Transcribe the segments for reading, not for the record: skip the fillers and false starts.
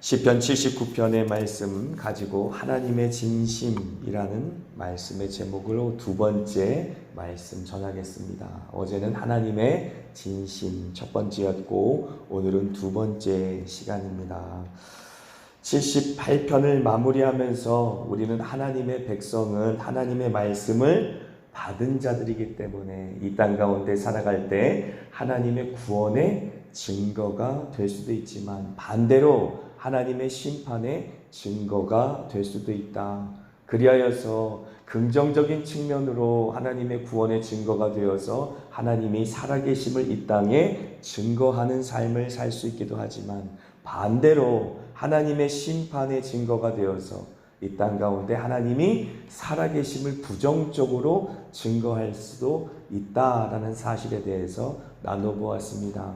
시편 79편의 말씀 가지고 하나님의 진심이라는 말씀의 제목으로 두 번째 말씀 전하겠습니다. 어제는 하나님의 진심 첫 번째였고 오늘은 두 번째 시간입니다. 78편을 마무리하면서 우리는 하나님의 백성은 하나님의 말씀을 받은 자들이기 때문에 이 땅 가운데 살아갈 때 하나님의 구원의 증거가 될 수도 있지만 반대로 하나님의 심판의 증거가 될 수도 있다. 그리하여서 긍정적인 측면으로 하나님의 구원의 증거가 되어서 하나님이 살아계심을 이 땅에 증거하는 삶을 살 수 있기도 하지만 반대로 하나님의 심판의 증거가 되어서 이 땅 가운데 하나님이 살아계심을 부정적으로 증거할 수도 있다라는 사실에 대해서 나눠보았습니다.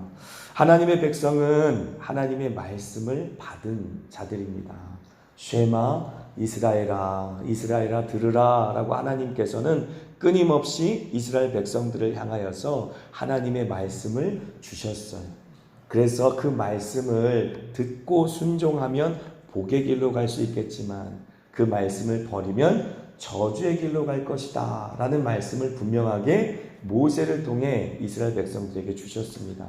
하나님의 백성은 하나님의 말씀을 받은 자들입니다. 쉐마 이스라엘아 이스라엘아 들으라 라고 하나님께서는 끊임없이 이스라엘 백성들을 향하여서 하나님의 말씀을 주셨어요. 그래서 그 말씀을 듣고 순종하면 복의 길로 갈 수 있겠지만 그 말씀을 버리면 저주의 길로 갈 것이다 라는 말씀을 분명하게 모세를 통해 이스라엘 백성들에게 주셨습니다.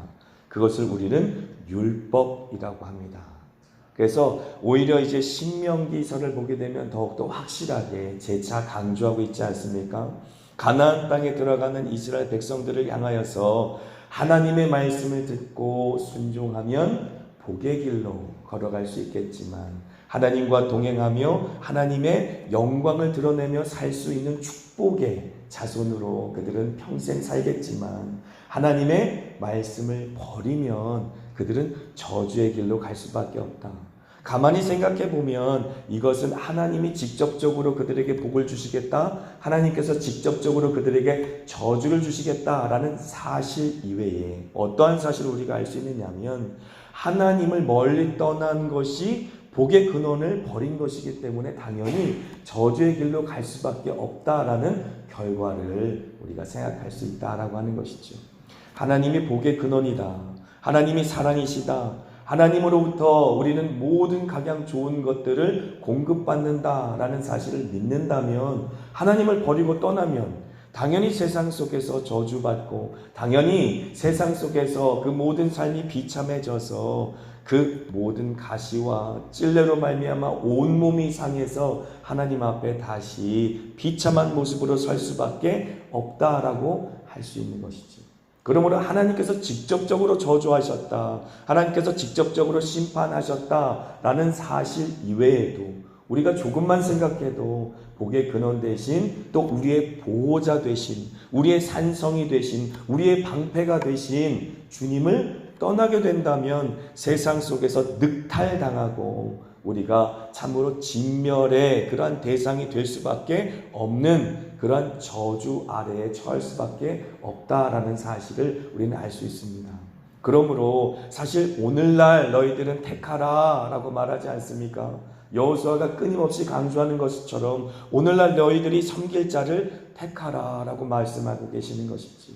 그것을 우리는 율법이라고 합니다. 그래서 오히려 이제 신명기서를 보게 되면 더욱더 확실하게 재차 강조하고 있지 않습니까? 가나안 땅에 들어가는 이스라엘 백성들을 향하여서 하나님의 말씀을 듣고 순종하면 복의 길로 걸어갈 수 있겠지만 하나님과 동행하며 하나님의 영광을 드러내며 살 수 있는 축복의 자손으로 그들은 평생 살겠지만 하나님의 말씀을 버리면 그들은 저주의 길로 갈 수밖에 없다. 가만히 생각해 보면 이것은 하나님이 직접적으로 그들에게 복을 주시겠다, 하나님께서 직접적으로 그들에게 저주를 주시겠다라는 사실 이외에 어떠한 사실을 우리가 알 수 있느냐면 하나님을 멀리 떠난 것이 복의 근원을 버린 것이기 때문에 당연히 저주의 길로 갈 수밖에 없다라는 결과를 우리가 생각할 수 있다라고 하는 것이죠. 하나님이 복의 근원이다. 하나님이 사랑이시다. 하나님으로부터 우리는 모든 각양 좋은 것들을 공급받는다라는 사실을 믿는다면 하나님을 버리고 떠나면 당연히 세상 속에서 저주받고 당연히 세상 속에서 그 모든 삶이 비참해져서 그 모든 가시와 찔레로 말미암아 온몸이 상해서 하나님 앞에 다시 비참한 모습으로 설 수밖에 없다라고 할 수 있는 것이지. 그러므로 하나님께서 직접적으로 저주하셨다, 하나님께서 직접적으로 심판하셨다라는 사실 이외에도 우리가 조금만 생각해도 복의 근원 되신 또 우리의 보호자 되신 우리의 산성이 되신 우리의 방패가 되신 주님을 떠나게 된다면 세상 속에서 늑탈당하고 우리가 참으로 진멸의 그러한 대상이 될 수밖에 없는 그러한 저주 아래에 처할 수밖에 없다라는 사실을 우리는 알 수 있습니다. 그러므로 사실 오늘날 너희들은 택하라 라고 말하지 않습니까? 여호수아가 끊임없이 강조하는 것처럼 오늘날 너희들이 섬길 자를 택하라 라고 말씀하고 계시는 것이지.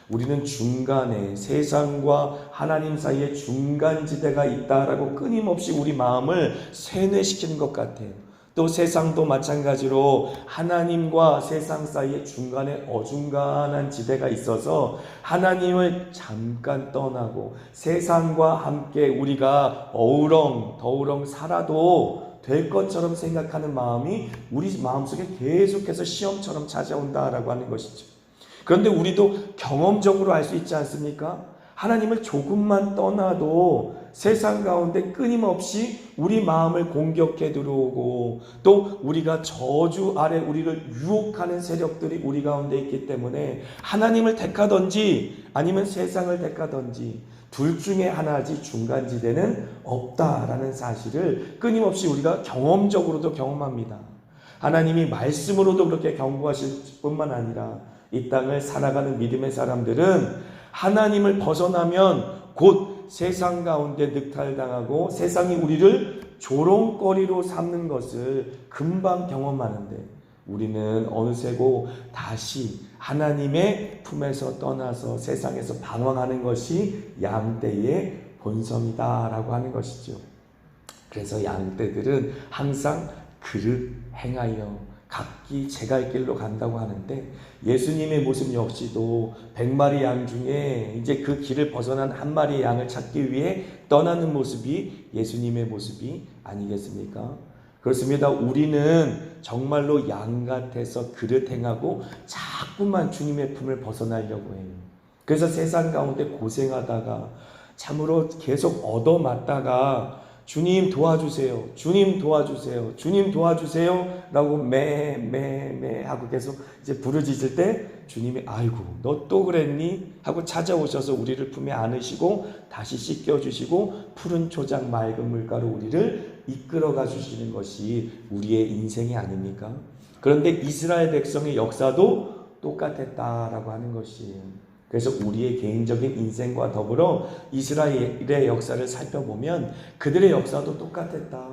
우리는 중간에 세상과 하나님 사이에 중간지대가 있다라고 끊임없이 우리 마음을 세뇌시키는 것 같아요. 또 세상도 마찬가지로 하나님과 세상 사이에 중간에 어중간한 지대가 있어서 하나님을 잠깐 떠나고 세상과 함께 우리가 어우렁 살아도 될 것처럼 생각하는 마음이 우리 마음속에 계속해서 시험처럼 찾아온다라고 하는 것이죠. 그런데 우리도 경험적으로 알 수 있지 않습니까? 하나님을 조금만 떠나도 세상 가운데 끊임없이 우리 마음을 공격해 들어오고 또 우리가 저주 아래 우리를 유혹하는 세력들이 우리 가운데 있기 때문에 하나님을 택하든지 아니면 세상을 택하든지 둘 중에 하나지 중간지대는 없다라는 사실을 끊임없이 우리가 경험적으로도 경험합니다. 하나님이 말씀으로도 그렇게 경고하실 뿐만 아니라 이 땅을 살아가는 믿음의 사람들은 하나님을 벗어나면 곧 세상 가운데 늑탈당하고 세상이 우리를 조롱거리로 삼는 것을 금방 경험하는데 우리는 어느새고 다시 하나님의 품에서 떠나서 세상에서 방황하는 것이 양떼의 본성이다라고 하는 것이죠. 그래서 양떼들은 항상 그릇 행하여 각기 제갈 길로 간다고 하는데, 예수님의 모습 역시도 100마리 양 중에 이제 그 길을 벗어난 한 마리의 양을 찾기 위해 떠나는 모습이 예수님의 모습이 아니겠습니까? 그렇습니다. 우리는 정말로 양 같아서 그릇 행하고 자꾸만 주님의 품을 벗어나려고 해요. 그래서 세상 가운데 고생하다가 참으로 계속 얻어맞다가 주님 도와주세요, 주님 도와주세요, 주님 도와주세요 라고 매 하고 계속 이제 부르짖을 때 주님이 아이고 너 또 그랬니? 하고 찾아오셔서 우리를 품에 안으시고 다시 씻겨주시고 푸른 초장 맑은 물가로 우리를 이끌어가 주시는 것이 우리의 인생이 아닙니까? 그런데 이스라엘 백성의 역사도 똑같았다라고 하는 것이에요. 그래서 우리의 개인적인 인생과 더불어 이스라엘의 역사를 살펴보면 그들의 역사도 똑같았다.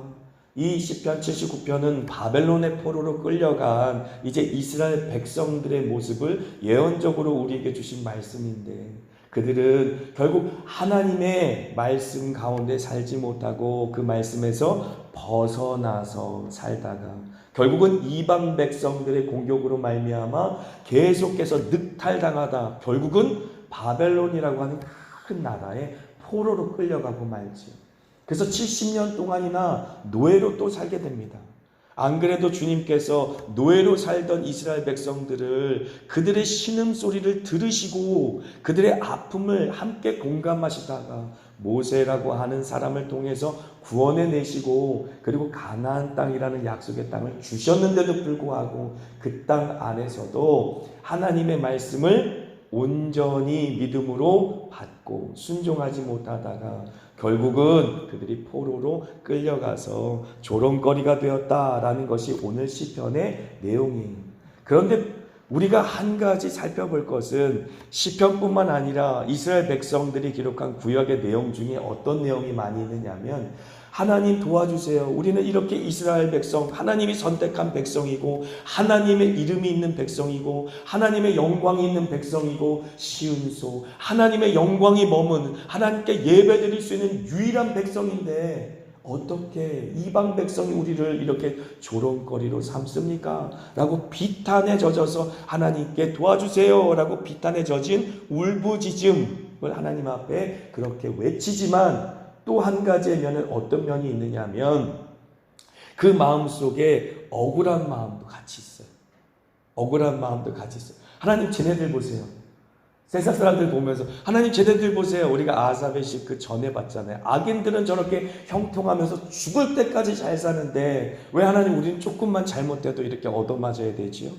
이 시편 79편은 바벨론의 포로로 끌려간 이제 이스라엘 백성들의 모습을 예언적으로 우리에게 주신 말씀인데, 그들은 결국 하나님의 말씀 가운데 살지 못하고 그 말씀에서 벗어나서 살다가 결국은 이방 백성들의 공격으로 말미암아 계속해서 늑탈당하다 결국은 바벨론이라고 하는 큰 나라에 포로로 끌려가고 말지요. 그래서 70년 동안이나 노예로 또 살게 됩니다. 안 그래도 주님께서 노예로 살던 이스라엘 백성들을 그들의 신음소리를 들으시고 그들의 아픔을 함께 공감하시다가 모세라고 하는 사람을 통해서 구원해 내시고 그리고 가나안 땅이라는 약속의 땅을 주셨는데도 불구하고 그 땅 안에서도 하나님의 말씀을 온전히 믿음으로 받고 순종하지 못하다가 결국은 그들이 포로로 끌려가서 조롱거리가 되었다라는 것이 오늘 시편의 내용이에요. 그런데 우리가 한 가지 살펴볼 것은 시편뿐만 아니라 이스라엘 백성들이 기록한 구약의 내용 중에 어떤 내용이 많이 있느냐면, 하나님 도와주세요. 우리는 이렇게 이스라엘 백성, 하나님이 선택한 백성이고 하나님의 이름이 있는 백성이고 하나님의 영광이 있는 백성이고 시은소, 하나님의 영광이 머문 하나님께 예배드릴 수 있는 유일한 백성인데 어떻게 이방 백성이 우리를 이렇게 조롱거리로 삼습니까? 라고 비탄에 젖어서 하나님께 도와주세요 라고 비탄에 젖은 울부짖음을 하나님 앞에 그렇게 외치지만, 또 한 가지의 면은 어떤 면이 있느냐 하면 그 마음속에 억울한 마음도 같이 있어요. 억울한 마음도 같이 있어요. 하나님 쟤네들 보세요. 세상 사람들 보면서 하나님 쟤네들 보세요. 우리가 아사베시 그 전에 봤잖아요. 악인들은 저렇게 형통하면서 죽을 때까지 잘 사는데 왜 하나님 우리는 조금만 잘못돼도 이렇게 얻어맞아야 되지요?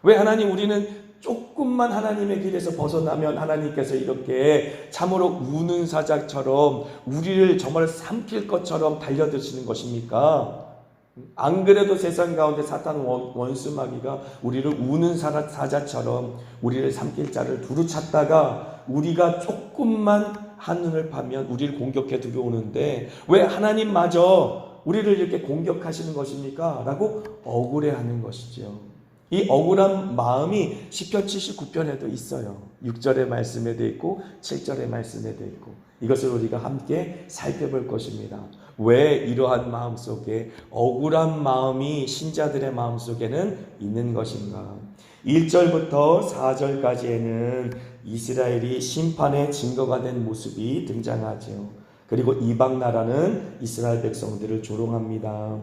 왜 하나님 우리는 조금만 하나님의 길에서 벗어나면 하나님께서 이렇게 참으로 우는 사자처럼 우리를 정말 삼킬 것처럼 달려드시는 것입니까? 안 그래도 세상 가운데 사탄 원수마귀가 우리를 우는 사자처럼 우리를 삼킬 자를 두루 찾다가 우리가 조금만 한눈을 파면 우리를 공격해 들어오는데 왜 하나님마저 우리를 이렇게 공격하시는 것입니까? 라고 억울해하는 것이죠. 이 억울한 마음이 시편 79편에도 있어요. 6절의 말씀에도 있고 7절의 말씀에도 있고, 이것을 우리가 함께 살펴볼 것입니다. 왜 이러한 마음속에 억울한 마음이 신자들의 마음속에는 있는 것인가? 1절부터 4절까지에는 이스라엘이 심판의 증거가 된 모습이 등장하죠. 그리고 이방 나라는 이스라엘 백성들을 조롱합니다.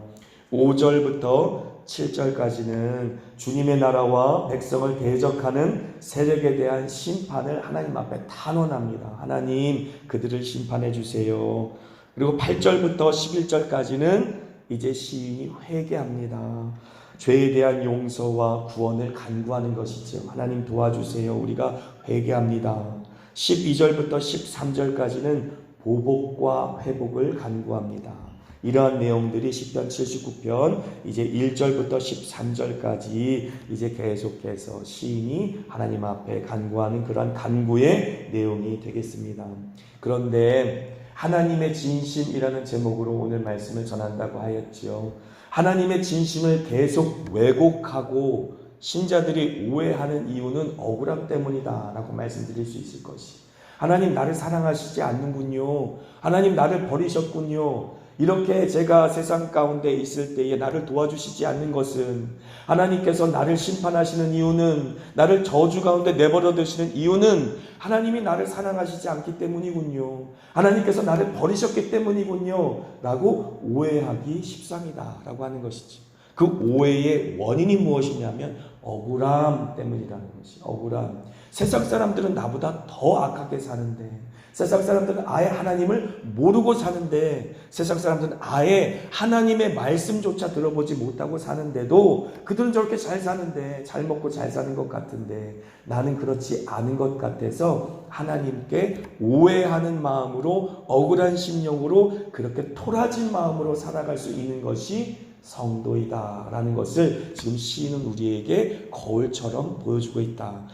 5절부터 7절까지는 주님의 나라와 백성을 대적하는 세력에 대한 심판을 하나님 앞에 탄원합니다. 하나님 그들을 심판해 주세요. 그리고 8절부터 11절까지는 이제 시인이 회개합니다. 죄에 대한 용서와 구원을 간구하는 것이죠. 하나님 도와주세요. 우리가 회개합니다. 12절부터 13절까지는 보복과 회복을 간구합니다. 이러한 내용들이 시편 79편 이제 1절부터 13절까지 이제 계속해서 시인이 하나님 앞에 간구하는 그러한 간구의 내용이 되겠습니다. 그런데 하나님의 진심이라는 제목으로 오늘 말씀을 전한다고 하였지요. 하나님의 진심을 계속 왜곡하고 신자들이 오해하는 이유는 억울함 때문이다 라고 말씀드릴 수 있을 것이, 하나님 나를 사랑하시지 않는군요. 하나님 나를 버리셨군요. 이렇게 제가 세상 가운데 있을 때에 나를 도와주시지 않는 것은, 하나님께서 나를 심판하시는 이유는, 나를 저주 가운데 내버려 두시는 이유는 하나님이 나를 사랑하시지 않기 때문이군요. 하나님께서 나를 버리셨기 때문이군요. 라고 오해하기 십상이다 라고 하는 것이지. 그 오해의 원인이 무엇이냐면 억울함 때문이라는 것이. 억울함. 세상 사람들은 나보다 더 악하게 사는데, 세상 사람들은 아예 하나님을 모르고 사는데, 세상 사람들은 아예 하나님의 말씀조차 들어보지 못하고 사는데도 그들은 저렇게 잘 사는데, 잘 먹고 잘 사는 것 같은데 나는 그렇지 않은 것 같아서 하나님께 오해하는 마음으로, 억울한 심령으로, 그렇게 토라진 마음으로 살아갈 수 있는 것이 성도이다 라는 것을 지금 시인은 우리에게 거울처럼 보여주고 있다.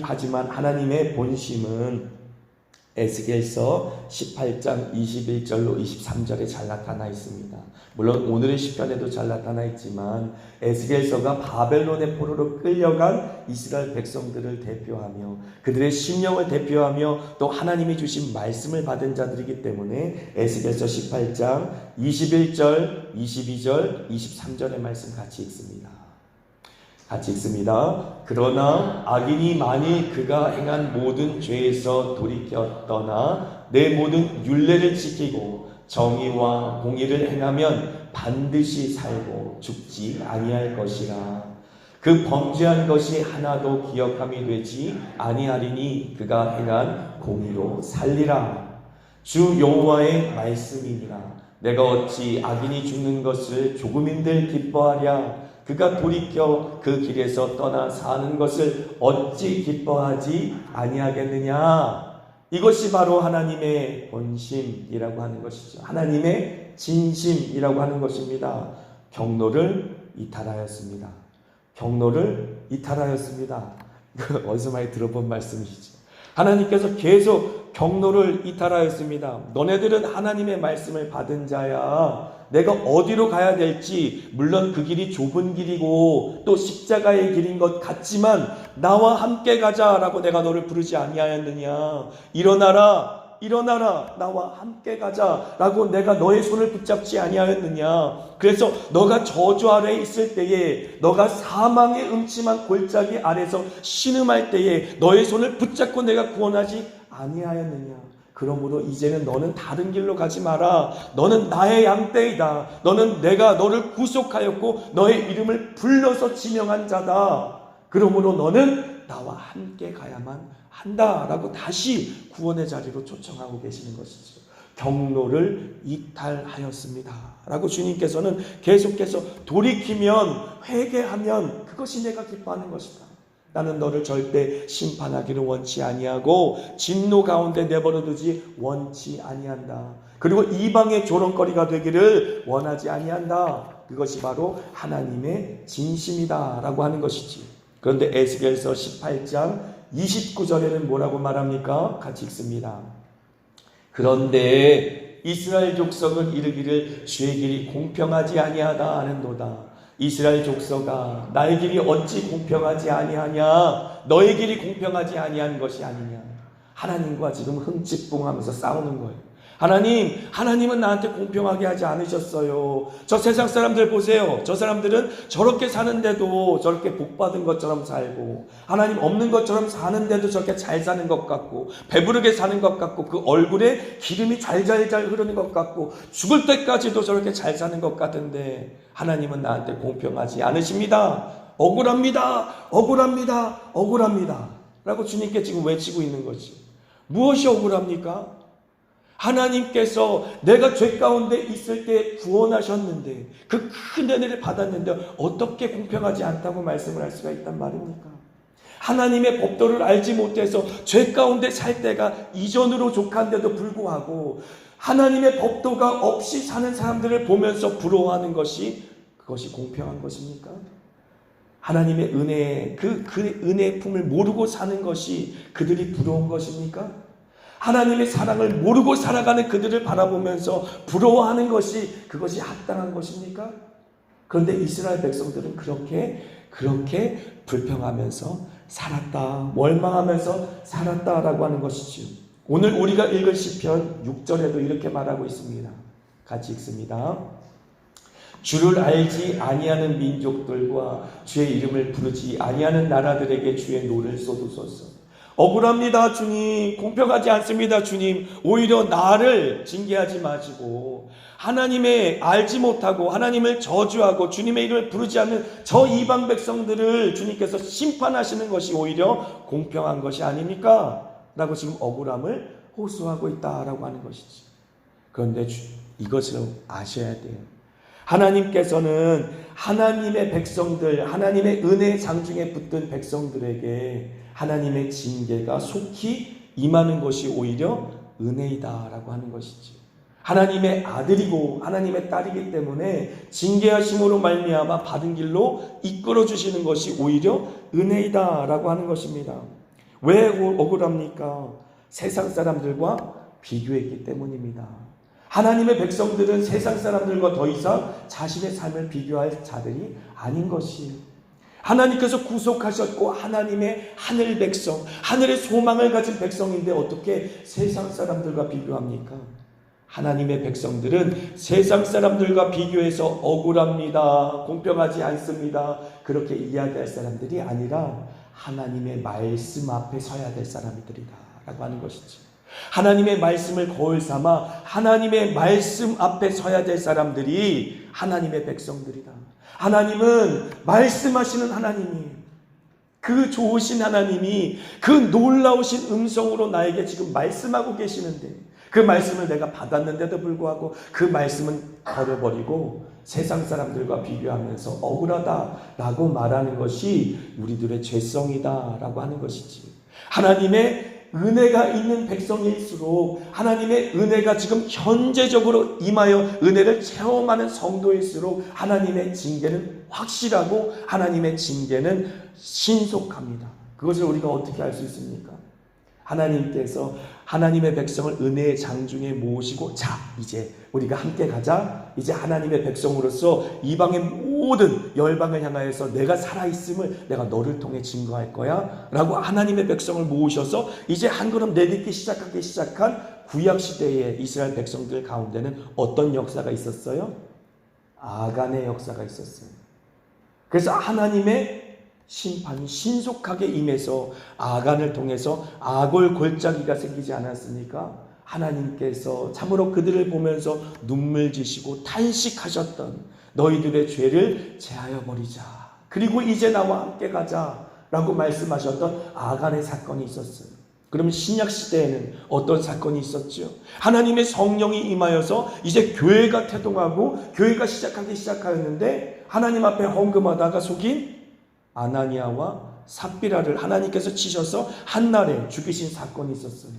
하지만 하나님의 본심은 에스겔서 18장 21절로 23절에 잘 나타나 있습니다. 물론 오늘의 시편에도 잘 나타나 있지만 에스겔서가 바벨론의 포로로 끌려간 이스라엘 백성들을 대표하며 그들의 심령을 대표하며 또 하나님이 주신 말씀을 받은 자들이기 때문에 에스겔서 18장 21절, 22절, 23절의 말씀 같이 읽습니다. 같이 읽습니다. 그러나 악인이 만일 그가 행한 모든 죄에서 돌이켜 떠나 내 모든 율례를 지키고 정의와 공의를 행하면 반드시 살고 죽지 아니할 것이라. 그 범죄한 것이 하나도 기억함이 되지 아니하리니 그가 행한 공의로 살리라. 주 여호와의 말씀이니라. 내가 어찌 악인이 죽는 것을 조금인들 기뻐하랴. 그가 돌이켜 그 길에서 떠나 사는 것을 어찌 기뻐하지 아니하겠느냐. 이것이 바로 하나님의 본심이라고 하는 것이죠. 하나님의 진심이라고 하는 것입니다. 경로를 이탈하였습니다. 경로를 이탈하였습니다. 어디서 많이 들어본 말씀이시죠. 하나님께서 계속 경로를 이탈하였습니다. 너네들은 하나님의 말씀을 받은 자야. 내가 어디로 가야 될지, 물론 그 길이 좁은 길이고 또 십자가의 길인 것 같지만 나와 함께 가자라고 내가 너를 부르지 아니하였느냐. 일어나라, 일어나라, 나와 함께 가자라고 내가 너의 손을 붙잡지 아니하였느냐. 그래서 너가 저주 아래에 있을 때에, 너가 사망의 음침한 골짜기 아래서 신음할 때에 너의 손을 붙잡고 내가 구원하지 아니하였느냐. 그러므로 이제는 너는 다른 길로 가지 마라. 너는 나의 양떼이다. 너는 내가 너를 구속하였고 너의 이름을 불러서 지명한 자다. 그러므로 너는 나와 함께 가야만 한다라고 다시 구원의 자리로 초청하고 계시는 것이죠. 경로를 이탈하였습니다 라고 주님께서는 계속해서 돌이키면, 회개하면 그것이 내가 기뻐하는 것이다. 나는 너를 절대 심판하기를 원치 아니하고 진노 가운데 내버려두지 원치 아니한다. 그리고 이방의 조롱거리가 되기를 원하지 아니한다. 그것이 바로 하나님의 진심이다 라고 하는 것이지. 그런데 에스겔서 18장 29절에는 뭐라고 말합니까? 같이 읽습니다. 그런데 이스라엘 족속은 이르기를 주의 길이 공평하지 아니하다 하는도다. 이스라엘 족속아, 나의 길이 어찌 공평하지 아니하냐? 너의 길이 공평하지 아니한 것이 아니냐? 하나님과 지금 흥칫뿡하면서 싸우는 거예요. 하나님은 나한테 공평하게 하지 않으셨어요. 저 세상 사람들 보세요. 저 사람들은 저렇게 사는데도 저렇게 복받은 것처럼 살고, 하나님 없는 것처럼 사는데도 저렇게 잘 사는 것 같고, 배부르게 사는 것 같고, 그 얼굴에 기름이 잘잘잘 흐르는 것 같고, 죽을 때까지도 저렇게 잘 사는 것 같은데 하나님은 나한테 공평하지 않으십니다. 억울합니다. 억울합니다. 억울합니다. 라고 주님께 지금 외치고 있는 거지. 무엇이 억울합니까? 하나님께서 내가 죄 가운데 있을 때 구원하셨는데, 그 큰 은혜를 받았는데 어떻게 공평하지 않다고 말씀을 할 수가 있단 말입니까? 하나님의 법도를 알지 못해서 죄 가운데 살 때가 이전으로 족한데도 불구하고 하나님의 법도가 없이 사는 사람들을 보면서 부러워하는 것이, 그것이 공평한 것입니까? 하나님의 은혜, 그 은혜의 품을 모르고 사는 것이 그들이 부러운 것입니까? 하나님의 사랑을 모르고 살아가는 그들을 바라보면서 부러워하는 것이, 그것이 합당한 것입니까? 그런데 이스라엘 백성들은 그렇게 불평하면서 살았다, 원망하면서 살았다라고 하는 것이지요. 오늘 우리가 읽은 시편 6절에도 이렇게 말하고 있습니다. 같이 읽습니다. 주를 알지 아니하는 민족들과 주의 이름을 부르지 아니하는 나라들에게 주의 노를 쏟으소서. 억울합니다 주님, 공평하지 않습니다 주님. 오히려 나를 징계하지 마시고 하나님의 알지 못하고 하나님을 저주하고 주님의 이름을 부르지 않는 저 이방 백성들을 주님께서 심판하시는 것이 오히려 공평한 것이 아닙니까? 라고 지금 억울함을 호소하고 있다라고 하는 것이지. 그런데 이것을 아셔야 돼요. 하나님께서는 하나님의 백성들, 하나님의 은혜 장중에 붙든 백성들에게 하나님의 징계가 속히 임하는 것이 오히려 은혜이다라고 하는 것이지. 하나님의 아들이고 하나님의 딸이기 때문에 징계하심으로 말미암아 바른 길로 이끌어 주시는 것이 오히려 은혜이다라고 하는 것입니다. 왜 억울합니까? 세상 사람들과 비교했기 때문입니다. 하나님의 백성들은 세상 사람들과 더 이상 자신의 삶을 비교할 자들이 아닌 것이, 하나님께서 구속하셨고 하나님의 하늘 백성, 하늘의 소망을 가진 백성인데 어떻게 세상 사람들과 비교합니까? 하나님의 백성들은 세상 사람들과 비교해서 억울합니다, 공평하지 않습니다, 그렇게 이야기할 사람들이 아니라 하나님의 말씀 앞에 서야 될 사람들이다 라고 하는 것이지. 하나님의 말씀을 거울 삼아 하나님의 말씀 앞에 서야 될 사람들이 하나님의 백성들이다. 하나님은 말씀하시는 하나님이, 그 좋으신 하나님이 그 놀라우신 음성으로 나에게 지금 말씀하고 계시는데, 그 말씀을 내가 받았는데도 불구하고 그 말씀은 버려버리고 세상 사람들과 비교하면서 억울하다라고 말하는 것이 우리들의 죄성이다라고 하는 것이지. 하나님의 은혜가 있는 백성일수록, 하나님의 은혜가 지금 현재적으로 임하여 은혜를 체험하는 성도일수록 하나님의 징계는 확실하고 하나님의 징계는 신속합니다. 그것을 우리가 어떻게 알 수 있습니까? 하나님께서 하나님의 백성을 은혜의 장중에 모으시고, 자 이제 우리가 함께 가자, 이제 하나님의 백성으로서 이방의 모든 열방을 향하여서 내가 살아있음을 내가 너를 통해 증거할 거야 라고 하나님의 백성을 모으셔서 이제 한 걸음 내딛기 시작하기 시작한 구약시대의 이스라엘 백성들 가운데는 어떤 역사가 있었어요? 아간의 역사가 있었어요. 그래서 하나님의 심판이 신속하게 임해서 아간을 통해서 아골 골짜기가 생기지 않았습니까? 하나님께서 참으로 그들을 보면서 눈물 지시고 탄식하셨던 너희들의 죄를 제하여 버리자, 그리고 이제 나와 함께 가자 라고 말씀하셨던 아간의 사건이 있었어요. 그러면 신약시대에는 어떤 사건이 있었죠? 하나님의 성령이 임하여서 이제 교회가 태동하고 교회가 시작하기 시작하였는데, 하나님 앞에 헌금하다가 속인 아나니아와 삽비라를 하나님께서 치셔서 한날에 죽이신 사건이 있었어요.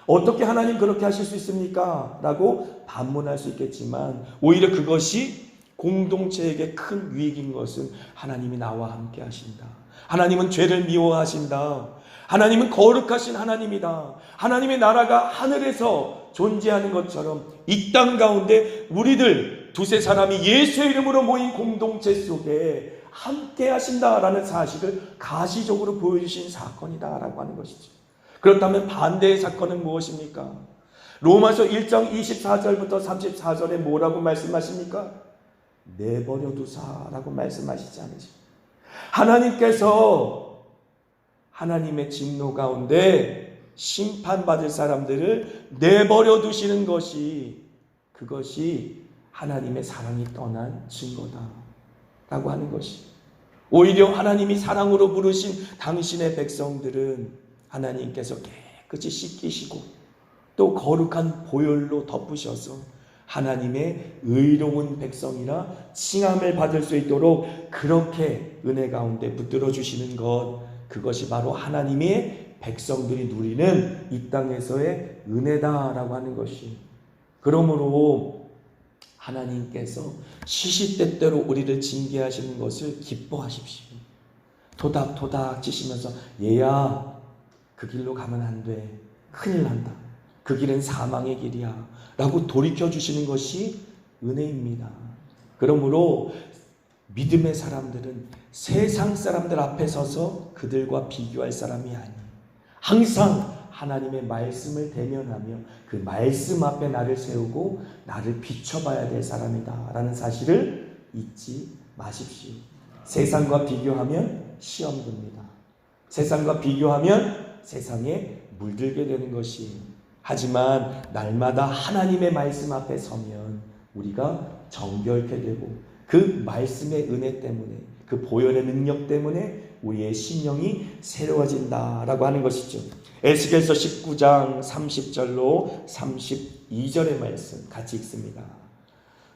어떻게 하나님 그렇게 하실 수 있습니까? 라고 반문할 수 있겠지만, 오히려 그것이 공동체에게 큰 유익인 것은 하나님이 나와 함께 하신다, 하나님은 죄를 미워하신다, 하나님은 거룩하신 하나님이다, 하나님의 나라가 하늘에서 존재하는 것처럼 이 땅 가운데 우리들 두세 사람이 예수의 이름으로 모인 공동체 속에 함께 하신다라는 사실을 가시적으로 보여주신 사건이다라고 하는 것이죠. 그렇다면 반대의 사건은 무엇입니까? 로마서 1장 24절부터 34절에 뭐라고 말씀하십니까? 내버려 두사라고 말씀하시지 않으십니까? 하나님께서 하나님의 진노 가운데 심판받을 사람들을 내버려 두시는 것이, 그것이 하나님의 사랑이 떠난 증거다 라고 하는 것이, 오히려 하나님이 사랑으로 부르신 당신의 백성들은 하나님께서 깨끗이 씻기시고 또 거룩한 보혈로 덮으셔서 하나님의 의로운 백성이라 칭함을 받을 수 있도록 그렇게 은혜 가운데 붙들어 주시는 것, 그것이 바로 하나님의 백성들이 누리는 이 땅에서의 은혜다라고 하는 것이. 그러므로 하나님께서 시시때때로 우리를 징계하시는 것을 기뻐하십시오. 토닥토닥 치시면서 얘야 그 길로 가면 안 돼, 큰일 난다, 그 길은 사망의 길이야 라고 돌이켜주시는 것이 은혜입니다. 그러므로 믿음의 사람들은 세상 사람들 앞에 서서 그들과 비교할 사람이 아니에요. 항상 하나님의 말씀을 대면하며 그 말씀 앞에 나를 세우고 나를 비춰봐야 될 사람이다 라는 사실을 잊지 마십시오. 세상과 비교하면 시험 듭니다. 세상과 비교하면 세상에 물들게 되는 것이에요. 하지만 날마다 하나님의 말씀 앞에 서면 우리가 정결케 되고 그 말씀의 은혜 때문에 그 보혈의 능력 때문에 우리의 심령이 새로워진다라고 하는 것이죠. 에스겔서 19장 30절로 32절의 말씀 같이 읽습니다.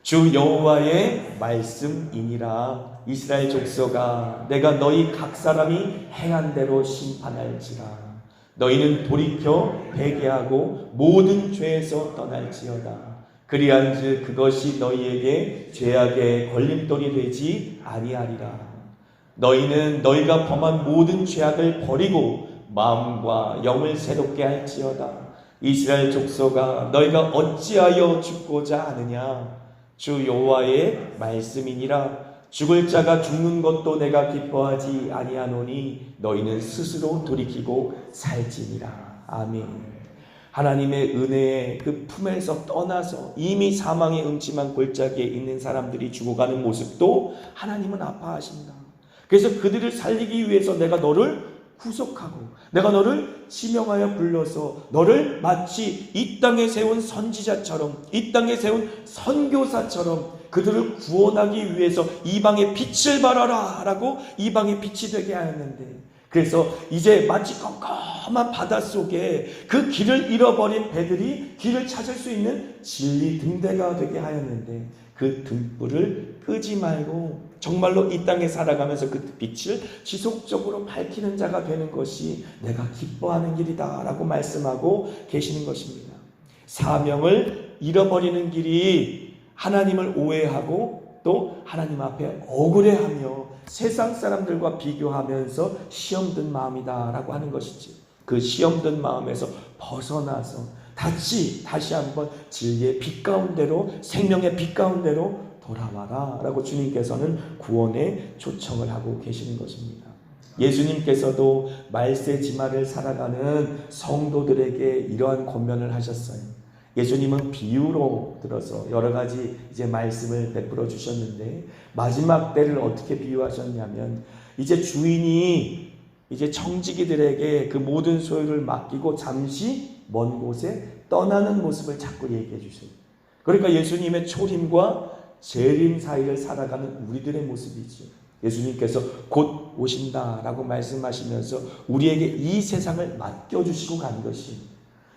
주 여호와의 말씀이니라. 이스라엘 족속아, 내가 너희 각 사람이 행한 대로 심판할지라. 너희는 돌이켜 회개하고 모든 죄에서 떠날지어다. 그리한즉 그것이 너희에게 죄악의 걸림돌이 되지 아니하리라. 너희는 너희가 범한 모든 죄악을 버리고 마음과 영을 새롭게 할지어다. 이스라엘 족속아, 너희가 어찌하여 죽고자 하느냐? 주 여호와의 말씀이니라. 죽을 자가 죽는 것도 내가 기뻐하지 아니하노니 너희는 스스로 돌이키고 살지니라. 아멘. 하나님의 은혜의 그 품에서 떠나서 이미 사망의 음침한 골짜기에 있는 사람들이 죽어가는 모습도 하나님은 아파하신다. 그래서 그들을 살리기 위해서 내가 너를 구속하고 내가 너를 지명하여 불러서 너를 마치 이 땅에 세운 선지자처럼 이 땅에 세운 선교사처럼 그들을 구원하기 위해서 이방의 빛을 발하라 라고 이방의 빛이 되게 하였는데, 그래서 이제 마치 깜깜한 바닷속에 그 길을 잃어버린 배들이 길을 찾을 수 있는 진리 등대가 되게 하였는데 그 등불을 끄지 말고 정말로 이 땅에 살아가면서 그 빛을 지속적으로 밝히는 자가 되는 것이 내가 기뻐하는 길이다 라고 말씀하고 계시는 것입니다. 사명을 잃어버리는 길이 하나님을 오해하고 또 하나님 앞에 억울해하며 세상 사람들과 비교하면서 시험 든 마음이다 라고 하는 것이지, 그 시험 든 마음에서 벗어나서 다시 한번 진리의 빛 가운데로, 생명의 빛 가운데로 돌아와라 라고 주님께서는 구원의 초청을 하고 계시는 것입니다. 예수님께서도 말세지마를 살아가는 성도들에게 이러한 권면을 하셨어요. 예수님은 비유로 들어서 여러 가지 이제 말씀을 베풀어 주셨는데 마지막 때를 어떻게 비유하셨냐면, 이제 주인이 이제 청지기들에게 그 모든 소유를 맡기고 잠시 먼 곳에 떠나는 모습을 자꾸 얘기해 주세요. 그러니까 예수님의 초림과 재림 사이를 살아가는 우리들의 모습이죠. 예수님께서 곧 오신다라고 말씀하시면서 우리에게 이 세상을 맡겨주시고 간 것이,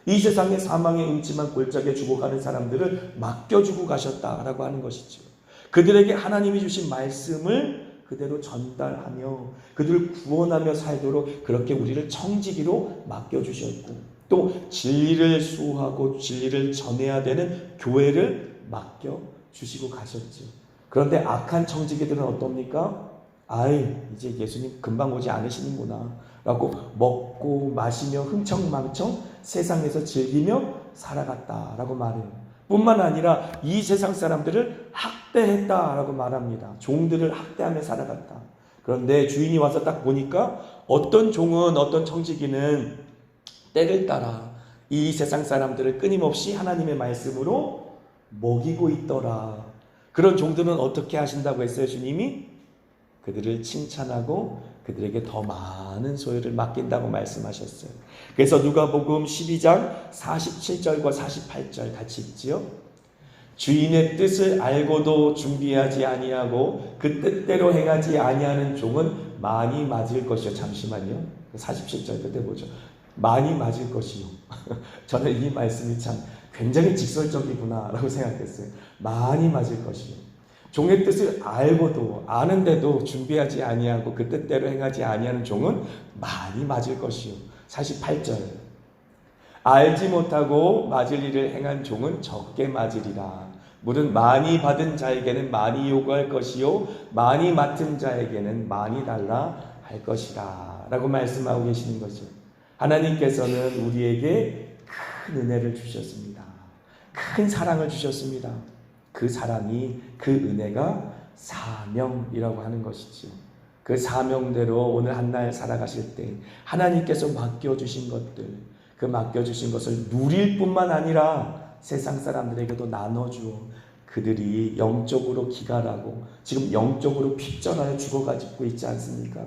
이 세상의 사망의 음침한 골짜기에 죽어가는 사람들을 맡겨주고 가셨다라고 하는 것이죠. 그들에게 하나님이 주신 말씀을 그대로 전달하며 그들을 구원하며 살도록 그렇게 우리를 청지기로 맡겨주셨고, 또 진리를 수호하고 진리를 전해야 되는 교회를 맡겨주시고 가셨죠. 그런데 악한 청지기들은 어떻습니까? 이제 예수님 금방 오지 않으시는구나 라고 먹고 마시며 흥청망청 세상에서 즐기며 살아갔다라고 말해요. 뿐만 아니라 이 세상 사람들을 학대했다라고 말합니다. 종들을 학대하며 살아갔다. 그런데 주인이 와서 딱 보니까 어떤 종은, 어떤 청지기는 때를 따라 이 세상 사람들을 끊임없이 하나님의 말씀으로 먹이고 있더라. 그런 종들은 어떻게 하신다고 했어요? 주님이 그들을 칭찬하고 그들에게 더 많은 소유를 맡긴다고 말씀하셨어요. 그래서 누가복음 12장 47절과 48절 같이 읽지요. 주인의 뜻을 알고도 준비하지 아니하고 그 뜻대로 행하지 아니하는 종은 많이 맞을 것이요. 잠시만요. 47절 그때 보죠. 많이 맞을 것이요. 저는 이 말씀이 참 굉장히 직설적이구나 라고 생각했어요. 많이 맞을 것이요. 종의 뜻을 알고도, 아는데도 준비하지 아니하고 그 뜻대로 행하지 아니하는 종은 많이 맞을 것이요. 48절. 알지 못하고 맞을 일을 행한 종은 적게 맞으리라. 물은 많이 받은 자에게는 많이 요구할 것이요 많이 맡은 자에게는 많이 달라 할 것이라 라고 말씀하고 계시는 거죠. 하나님께서는 우리에게 큰 은혜를 주셨습니다. 큰 사랑을 주셨습니다. 그 사랑이, 그 은혜가 사명이라고 하는 것이죠. 그 사명대로 오늘 한날 살아가실 때 하나님께서 맡겨주신 것들, 그 맡겨주신 것을 누릴 뿐만 아니라 세상 사람들에게도 나눠주어 그들이 영적으로 기갈하고 지금 영적으로 핍절하여 죽어가지고 있지 않습니까?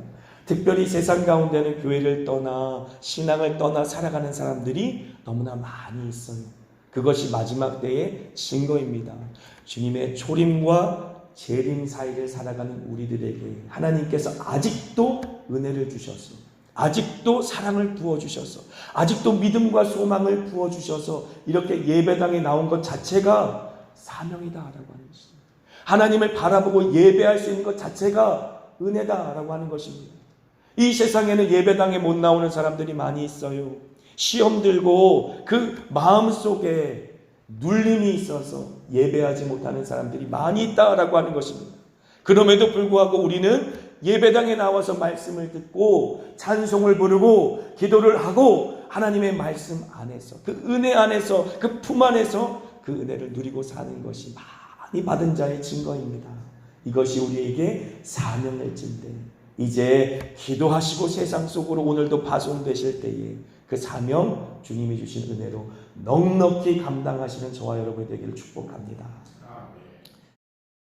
특별히 세상 가운데는 교회를 떠나 신앙을 떠나 살아가는 사람들이 너무나 많이 있어요. 그것이 마지막 때의 증거입니다. 주님의 초림과 재림 사이를 살아가는 우리들에게 하나님께서 아직도 은혜를 주셔서, 아직도 사랑을 부어주셔서, 아직도 믿음과 소망을 부어주셔서 이렇게 예배당에 나온 것 자체가 사명이다라고 하는 것입니다. 하나님을 바라보고 예배할 수 있는 것 자체가 은혜다라고 하는 것입니다. 이 세상에는 예배당에 못 나오는 사람들이 많이 있어요. 시험 들고 그 마음속에 눌림이 있어서 예배하지 못하는 사람들이 많이 있다라고 하는 것입니다. 그럼에도 불구하고 우리는 예배당에 나와서 말씀을 듣고 찬송을 부르고 기도를 하고 하나님의 말씀 안에서 그 은혜 안에서 그 품 안에서 그 은혜를 누리고 사는 것이 많이 받은 자의 증거입니다. 이것이 우리에게 사명일진데 이제 기도하시고 세상 속으로 오늘도 파송되실 때에 그 사명 주님이 주신 은혜로 넉넉히 감당하시는 저와 여러분이 되기를 축복합니다.